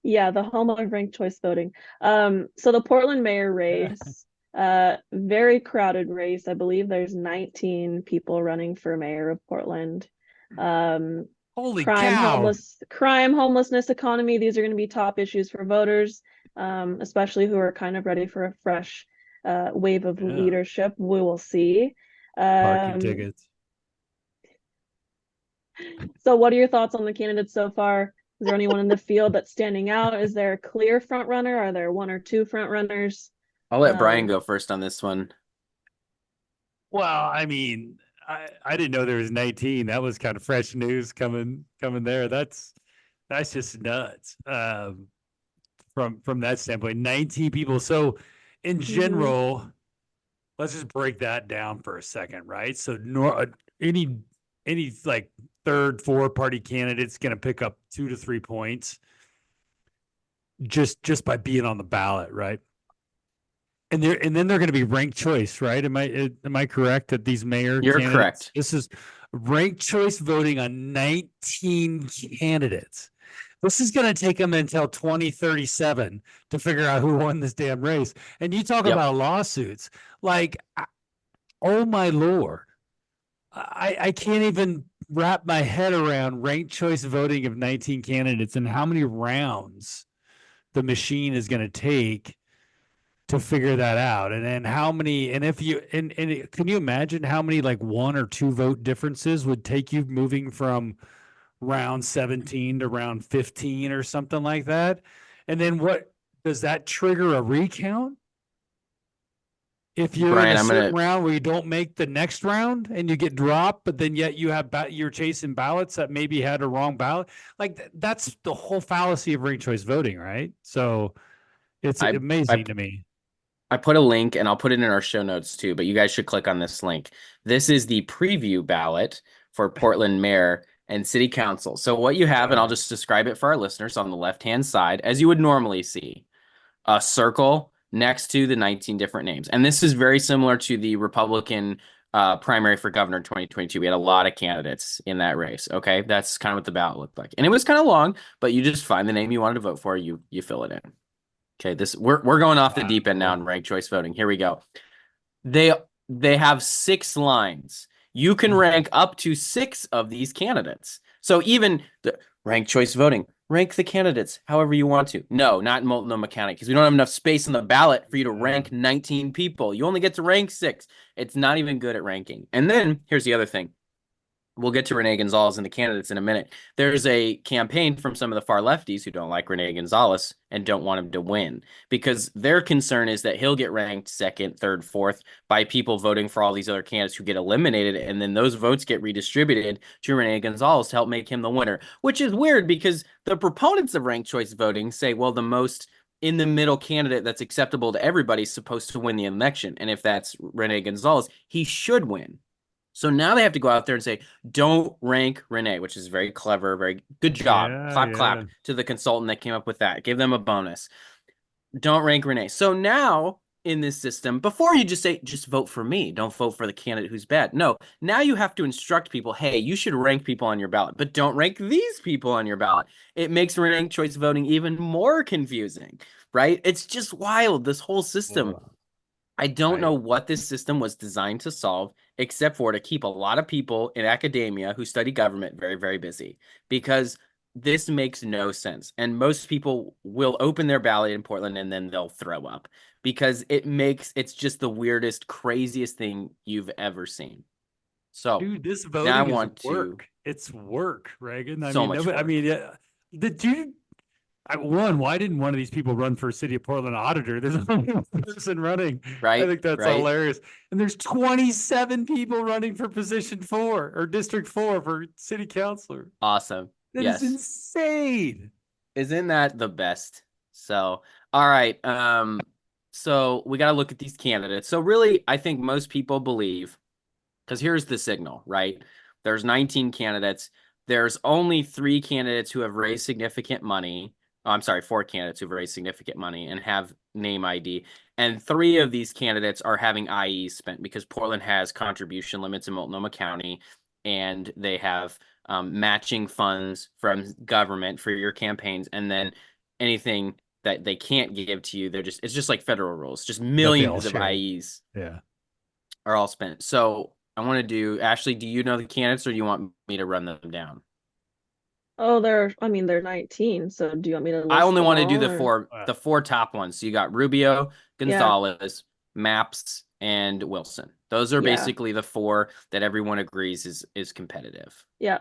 Yeah, the home of ranked choice voting. So the Portland mayor race, very crowded race. I believe there's 19 people running for mayor of Portland. Holy cow. Crime, homelessness, economy. These are going to be top issues for voters, especially who are kind of ready for a fresh wave of leadership. We will see. Parking tickets. So what are your thoughts on the candidates so far? Is there anyone in the field that's standing out? Is there a clear front runner? Are there one or two front runners? I'll let Bryan go first on this one. Well, I mean, I didn't know there was 19. That was kind of fresh news coming there. That's just nuts. From that standpoint, 19 people. So in general, let's just break that down for a second, right? So any like third, fourth party candidate's going to pick up 2 to 3 points just by being on the ballot, right? And then they're going to be ranked choice, right? Am I correct that these mayor You're candidates, correct. This is ranked choice voting on 19 candidates. This is going to take them until 2037 to figure out who won this damn race. And you talk about lawsuits, like, oh my Lord. I can't even wrap my head around ranked choice voting of 19 candidates and how many rounds the machine is going to take to figure that out. And then how many, and if you, and can you imagine how many like 1 or 2 vote differences would take you moving from round 17 to round 15 or something like that? And then what does that trigger a recount? If you're in a certain round where you don't make the next round and you get dropped, but then yet you have you're chasing ballots that maybe had a wrong ballot, like that's the whole fallacy of ranked choice voting, right? So it's amazing to me. I put a link and I'll put it in our show notes too, but you guys should click on this link. This is the preview ballot for Portland mayor and city council. So what you have, and I'll just describe it for our listeners, on the left-hand side, as you would normally see, a circle next to the 19 different names. And this is very similar to the Republican primary for governor in 2022. We had a lot of candidates in that race. Okay, that's kind of what the ballot looked like. And it was kind of long, but you just find the name you wanted to vote for, you fill it in. Okay, we're going off the deep end now in ranked choice voting. Here we go. They have 6 lines. You can rank up to 6 of these candidates. So even the ranked choice voting, rank the candidates however you want to. No, not in Multnomah County, because we don't have enough space on the ballot for you to rank 19 people. You only get to rank 6. It's not even good at ranking. And then here's the other thing. We'll get to Rene Gonzalez and the candidates in a minute. There's a campaign from some of the far lefties who don't like Rene Gonzalez and don't want him to win, because their concern is that he'll get ranked 2nd, 3rd, 4th by people voting for all these other candidates who get eliminated, and then those votes get redistributed to Rene Gonzalez to help make him the winner, which is weird because the proponents of ranked choice voting say, well, the most in the middle candidate that's acceptable to everybody is supposed to win the election. And if that's Rene Gonzalez, he should win. So now they have to go out there and say, don't rank Rene, which is very clever, very good job. Clap to the consultant that came up with that. Give them a bonus. Don't rank Rene. So now in this system, before you just say, just vote for me, don't vote for the candidate who's bad. No, now you have to instruct people, hey, you should rank people on your ballot, but don't rank these people on your ballot. It makes ranked choice voting even more confusing, right? It's just wild, this whole system. I don't know what this system was designed to solve, except for to keep a lot of people in academia who study government very, very busy, because this makes no sense. And most people will open their ballot in Portland and then they'll throw up because it's just the weirdest, craziest thing you've ever seen. So, dude, this now I voting want is work. It's work, Reagan. I So mean, much I work. mean, yeah. Why didn't one of these people run for city of Portland auditor? There's only one person running. Right, I think that's right. hilarious. And there's 27 people running for position 4 or district 4 for city councilor. Awesome. That Yes. is insane. Isn't that the best? So, all right. So we got to look at these candidates. So really, I think most people believe, because here's the signal, right? There's 19 candidates. There's only 3 candidates who have raised significant money. Oh, I'm sorry, 4 candidates who've raised significant money and have name ID. And 3 of these candidates are having IEs spent because Portland has contribution limits in Multnomah County, and they have matching funds from government for your campaigns. And then anything that they can't give to you, it's just like federal rules, just millions of IEs are all spent. So I want to do, Ashley, do you know the candidates or do you want me to run them down? Oh, they're 19. So do you want me to list I only them want to do all, the 4 top ones. So you got Rubio, Gonzalez, Maps, and Wilson. Those are basically the 4 that everyone agrees is competitive. Yeah,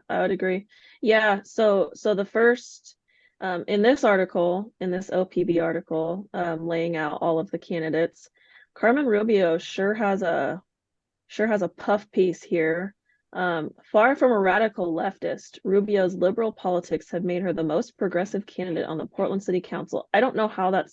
I would agree. Yeah, so the first in this article, in this OPB article, laying out all of the candidates, Carmen Rubio sure has a puff piece here. Far from a radical leftist, Rubio's liberal politics have made her the most progressive candidate on the Portland City Council. I don't know how that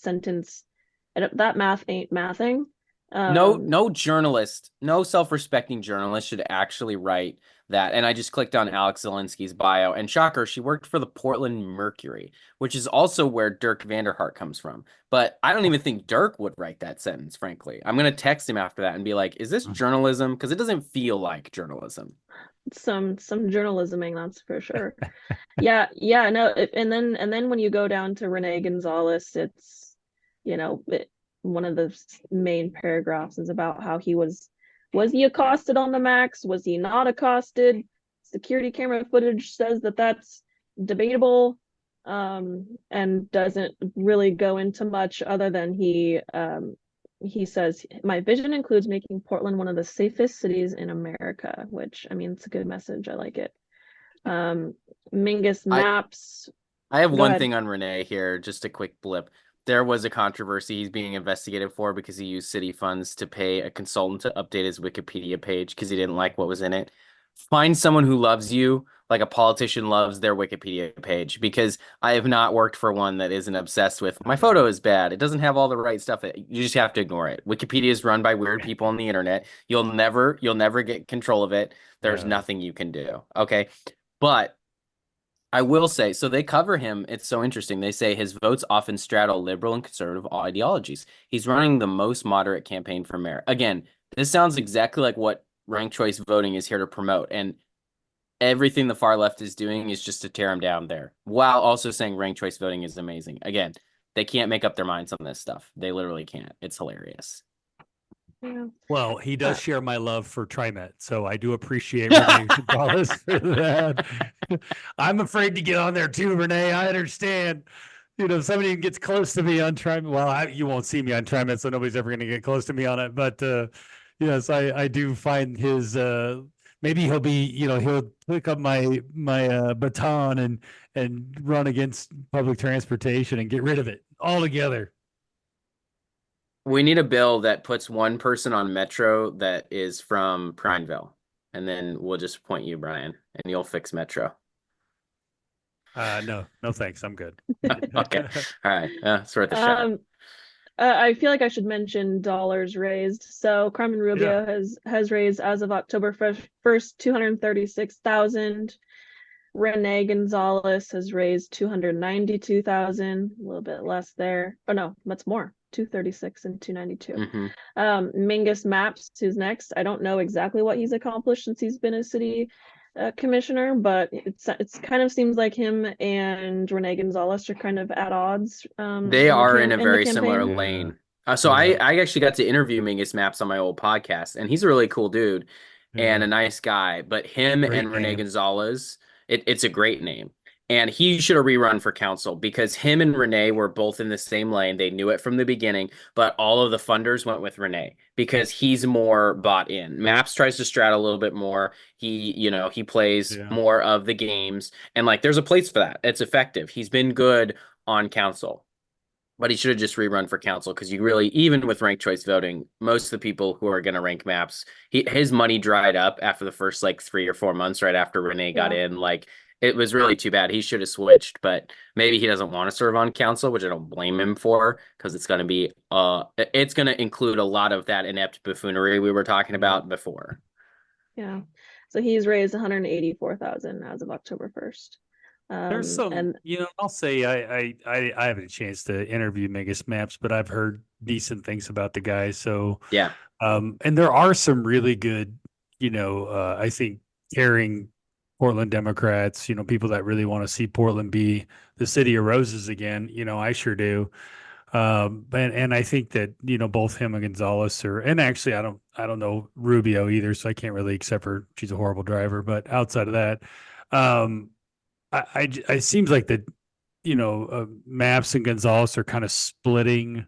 math ain't mathing. No journalist, no self-respecting journalist should actually write that. And I just clicked on Alex Zielinski's bio, and shocker, she worked for the Portland Mercury, which is also where Dirk Vanderhart comes from. But I don't even think Dirk would write that sentence, frankly. I'm going to text him after that and be like, is this journalism? Because it doesn't feel like journalism. Some journalisming, that's for sure. No. And then when you go down to Renee Gonzalez, it's, one of the main paragraphs is about how was he accosted on the max? Was he not accosted? Security camera footage says that that's debatable, and doesn't really go into much other than he says, my vision includes making Portland one of the safest cities in America, which, I mean, it's a good message. I like it. Mingus Maps. I have one thing on Renee here, just a quick blip. There was a controversy he's being investigated for because he used city funds to pay a consultant to update his Wikipedia page because he didn't like what was in it. Find someone who loves you like a politician loves their Wikipedia page, because I have not worked for one that isn't obsessed with my photo is bad. It doesn't have all the right stuff. You just have to ignore it. Wikipedia is run by weird people on the internet. You'll never get control of it. There's nothing you can do. Okay. But I will say, so they cover him. It's so interesting. They say his votes often straddle liberal and conservative ideologies. He's running the most moderate campaign for mayor. Again, this sounds exactly like what ranked choice voting is here to promote. And everything the far left is doing is just to tear him down there, while also saying ranked choice voting is amazing. Again, they can't make up their minds on this stuff. They literally can't. It's hilarious. Yeah. Well, he does share my love for TriMet, so I do appreciate Renee Gonzalez for that. I'm afraid to get on there too, Renee. I understand. If somebody gets close to me on TriMet, well, you won't see me on TriMet, so nobody's ever going to get close to me on it. But yes, I do find his. Maybe he'll be, he'll pick up my baton and run against public transportation and get rid of it altogether. We need a bill that puts one person on Metro that is from Prineville, and then we'll just appoint you, Brian, and you'll fix Metro. No, thanks. I'm good. Okay. All right. It's worth a shot. I feel like I should mention dollars raised. So Carmen Rubio has raised, as of October 1st, 236,000. Renee Gonzalez has raised 292,000, a little bit less there. Oh no, that's more. 236 and 292. Mm-hmm. Mingus Maps, who's next. I don't know exactly what he's accomplished since he's been a city commissioner, but it's kind of seems like him and Renee Gonzalez are kind of at odds. They are in a in the very campaign. similar Yeah. lane. So Yeah. I actually got to interview Mingus Maps on my old podcast, and he's a really cool dude and Yeah. a nice guy. But him Great and Renee name. Gonzalez, it's a great name. And he should have rerun for council because him and Renee were both in the same lane. They knew it from the beginning, but all of the funders went with Renee because he's more bought in. Maps tries to strat a little bit more. He plays Yeah. more of the games, and like there's a place for that. It's effective. He's been good on council. But he should have just rerun for council because you really, even with ranked choice voting, most of the people who are going to rank maps, his money dried up after the first like 3 or 4 months right after Renee got in. Like it was really too bad. He should have switched, but maybe he doesn't want to serve on council, which I don't blame him for because it's going to be it's going to include a lot of that inept buffoonery we were talking about before. Yeah. So he's raised 184,000 as of October 1st. There's some, and I'll say I haven't a chance to interview Mingus Maps, but I've heard decent things about the guy. So Yeah. And there are some really good, I think caring Portland Democrats, people that really want to see Portland be the city of roses again. I sure do. And I think that, both him and Gonzalez and actually I don't know Rubio either, so I can't really, except for she's a horrible driver, but outside of that, it seems like that, Maps and Gonzalez are kind of splitting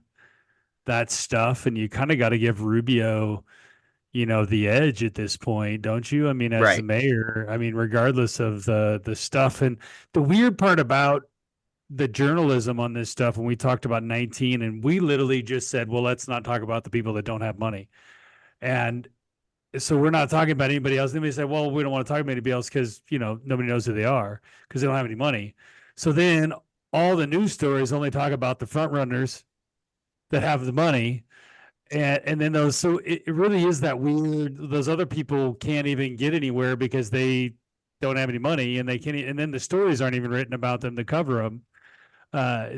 that stuff, and you kind of got to give Rubio, the edge at this point, don't you? I mean, as the mayor, regardless of the stuff. And the weird part about the journalism on this stuff, when we talked about 19, and we literally just said, well, let's not talk about the people that don't have money. And so we're not talking about anybody else. Then we say, well, we don't want to talk about anybody else because, nobody knows who they are because they don't have any money. So then all the news stories only talk about the front runners that have the money. And then those, so it really is that weird, those other people can't even get anywhere because they don't have any money and they can't, and then the stories aren't even written about them to cover them.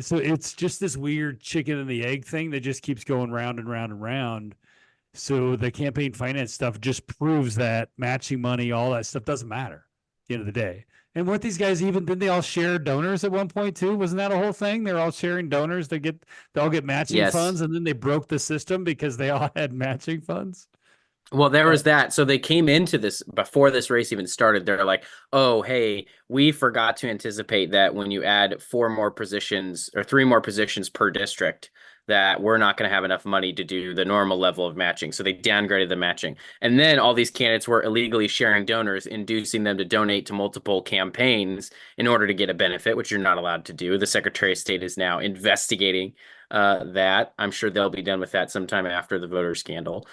So it's just this weird chicken and the egg thing that just keeps going round and round and round. So the campaign finance stuff just proves that matching money, all that stuff doesn't matter at the end of the day. And weren't these guys didn't they all share donors at one point too? Wasn't that a whole thing? They're all sharing donors. They all get matching funds, and then they broke the system because they all had matching funds. Well, there was that. So they came into this before this race even started. They're like, oh, hey, we forgot to anticipate that when you add 4 more positions or 3 more positions per district, that we're not going to have enough money to do the normal level of matching. So they downgraded the matching. And then all these candidates were illegally sharing donors, inducing them to donate to multiple campaigns in order to get a benefit, which you're not allowed to do. The Secretary of State is now investigating that. I'm sure they'll be done with that sometime after the voter scandal,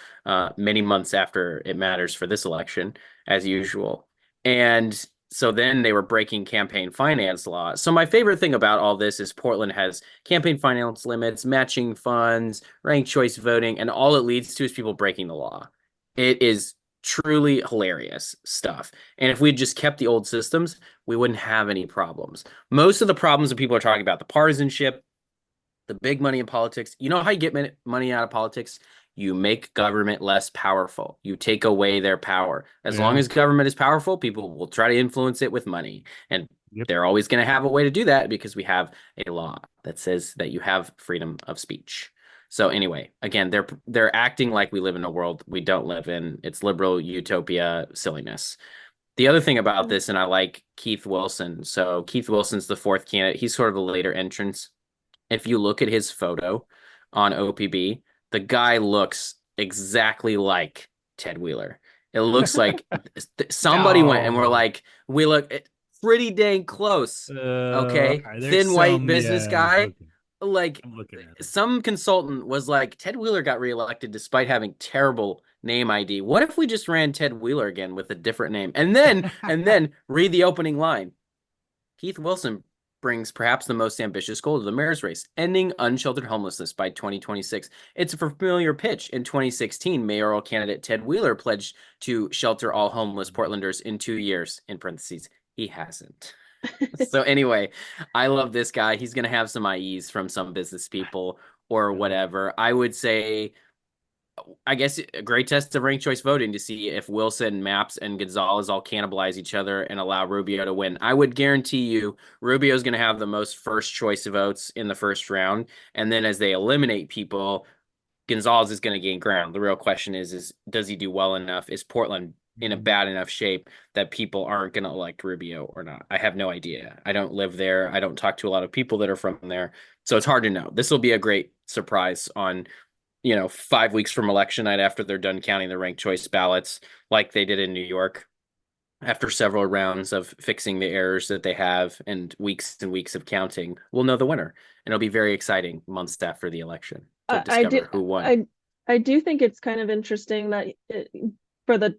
many months after it matters for this election, as usual. And so then they were breaking campaign finance law. So my favorite thing about all this is Portland has campaign finance limits, matching funds, ranked choice voting, and all it leads to is people breaking the law. It is truly hilarious stuff. And if we had just kept the old systems, we wouldn't have any problems. Most of the problems that people are talking about, the partisanship, the big money in politics, you know how you get money out of politics? You make government less powerful. You take away their power. As long as government is powerful, people will try to influence it with money. And they're always going to have a way to do that because we have a law that says that you have freedom of speech. So anyway, again, they're acting like we live in a world we don't live in. It's liberal utopia silliness. The other thing about this, and I like Keith Wilson. So Keith Wilson's the 4th candidate. He's sort of a later entrance. If you look at his photo on OPB, the guy looks exactly like Ted Wheeler. It looks like somebody went and we're like, we look pretty dang close. Okay. Thin white business guy. Like some consultant was like, Ted Wheeler got reelected despite having terrible name ID. What if we just ran Ted Wheeler again with a different name? And then read the opening line. Keith Wilson brings perhaps the most ambitious goal to the mayor's race, ending unsheltered homelessness by 2026. It's a familiar pitch. In 2016, mayoral candidate Ted Wheeler pledged to shelter all homeless Portlanders in 2 years. In parentheses, he hasn't. So anyway, I love this guy. He's going to have some IEs from some business people. or whatever. I would say, I guess, a great test of ranked choice voting to see if Wilson, Maps, and Gonzalez all cannibalize each other and allow Rubio to win. I would guarantee you Rubio's going to have the most first choice votes in the first round. And then as they eliminate people, Gonzalez is going to gain ground. The real question is does he do well enough? Is Portland in a bad enough shape that people aren't going to elect Rubio or not? I have no idea. I don't live there. I don't talk to a lot of people that are from there. So it's hard to know. This will be a great surprise on, 5 weeks from election night after they're done counting the ranked choice ballots like they did in New York after several rounds of fixing the errors that they have and weeks of counting. We'll know the winner. And it'll be very exciting months after the election to discover who won. I do think it's kind of interesting that for the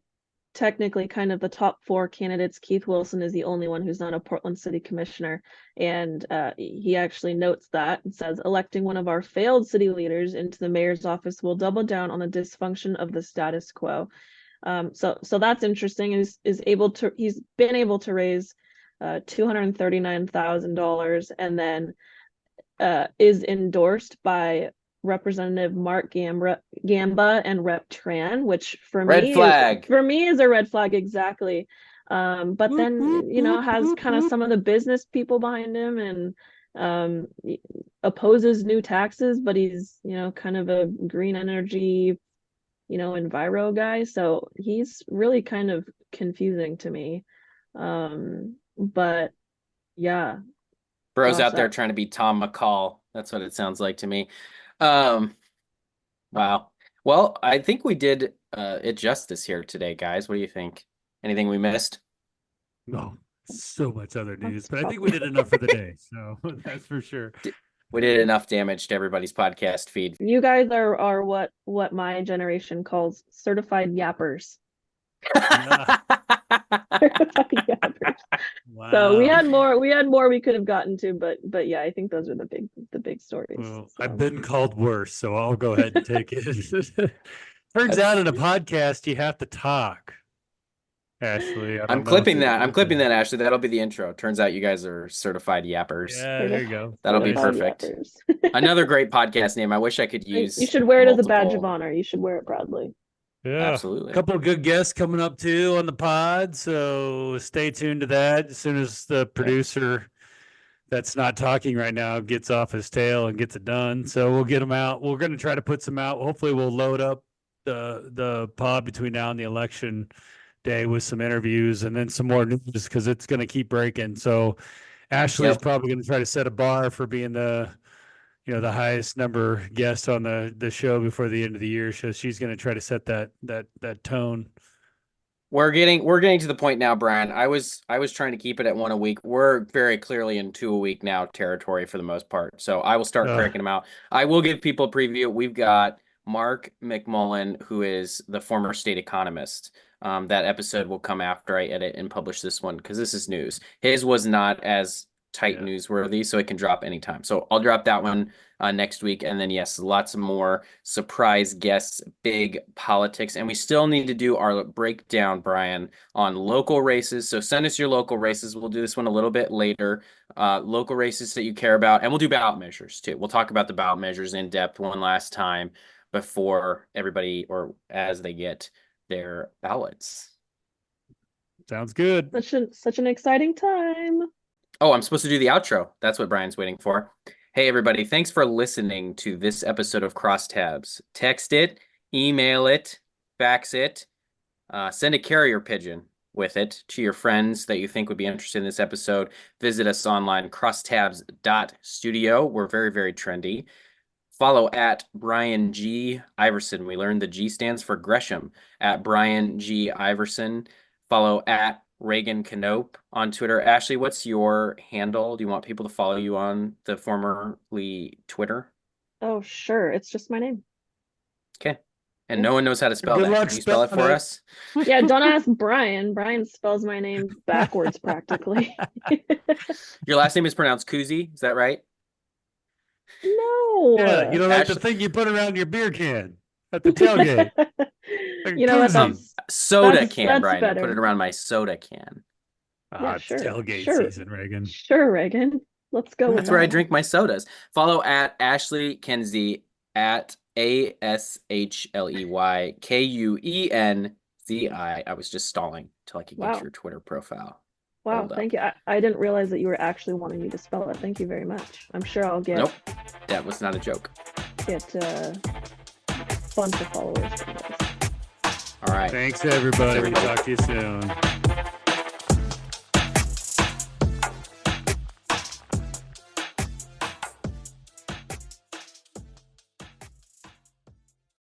technically kind of the top 4 candidates, Keith Wilson is the only one who's not a Portland City Commissioner. And he actually notes that and says, electing one of our failed city leaders into the mayor's office will double down on the dysfunction of the status quo. So that's interesting. He's been able to raise $239,000 and then is endorsed by Representative Mark Gamba and Rep Tran, which for me is a red flag, exactly. But then has kind of some of the business people behind him and opposes new taxes, but he's kind of a green energy enviro guy, so he's really kind of confusing to me. But yeah, Bro's out there trying to be Tom McCall. That's what it sounds like to me. Wow. Well, I think we did it justice here today, guys. What do you think? Anything we missed? No, so much other news, but I think we did enough for the day. So that's for sure. We did enough damage to everybody's podcast feed. You guys are what my generation calls certified yappers. Wow. So we had more we could have gotten to, but yeah, I think those are the big stories. Well, so. I've been called worse, so I'll go ahead and take it. Turns out in a podcast you have to talk. Ashley, I'm clipping that. I'm clipping that, Ashley. That'll be the intro. Turns out you guys are certified yappers. Yeah, there you go. That'll be perfect. Another great podcast name. I wish I could use. You should wear it as a badge of honor. You should wear it proudly. Yeah, absolutely. A couple of good guests coming up too on the pod, so stay tuned to that. As soon as the producer that's not talking right now gets off his tail and gets it done, so we'll get them out. We're going to try to put some out. Hopefully, we'll load up the pod between now and the election day with some interviews and then some more news because it's going to keep breaking. So Ashley's probably going to try to set a bar for being the highest number guest on the show before the end of the year. So she's going to try to set that tone. We're getting to the point now, Brian. I was trying to keep it at 1 a week. We're very clearly in 2 a week now territory for the most part. So I will start cranking them out. I will give people a preview. We've got Mark McMullen, who is the former state economist. That episode will come after I edit and publish this one because this is news. His was not as tight newsworthy, so it can drop anytime. So I'll drop that one next week. And then, yes, lots of more surprise guests, big politics. And we still need to do our breakdown, Brian, on local races. So send us your local races. We'll do this one a little bit later. Local races that you care about. And we'll do ballot measures, too. We'll talk about the ballot measures in depth one last time before everybody or as they get their ballots. Sounds good. Such an exciting time. Oh, I'm supposed to do the outro. That's what Brian's waiting for. Hey, everybody. Thanks for listening to this episode of Crosstabs. Text it, email it, fax it, send a carrier pigeon with it to your friends that you think would be interested in this episode. Visit us online, crosstabs.studio. We're very, very trendy. Follow at Brian G. Iverson. We learned the G stands for Gresham. At Brian G. Iverson. Follow at Reagan Canope on Twitter. Ashley, what's your handle? Do you want people to follow you on the formerly Twitter? Oh, sure. It's just my name. Okay. And no one knows how to spell Good that. luck Can you spell it for us? Yeah, don't ask Brian. Brian spells my name backwards practically. Your last name is pronounced Kuenzi. Is that right? No. Yeah, like the thing you put around your beer can at the tailgate. You know what? Soda can, Brian. Better. I put it around my soda can. Yeah, It's sure. tailgate Sure. season, Reagan. Sure, Reagan. Let's go with That's where I that. drink my sodas. Follow at Ashley Kuenzi at ASHLEYKUENZI. I was just stalling till I could get Wow. your Twitter profile. Wow, Hold up. thank you. I didn't realize that you were actually wanting me to spell it. Thank you very much. I'm sure I'll get Nope, that was not a joke. a bunch of followers from this. All right. Thanks, everybody. Thanks, everybody. Talk to you soon.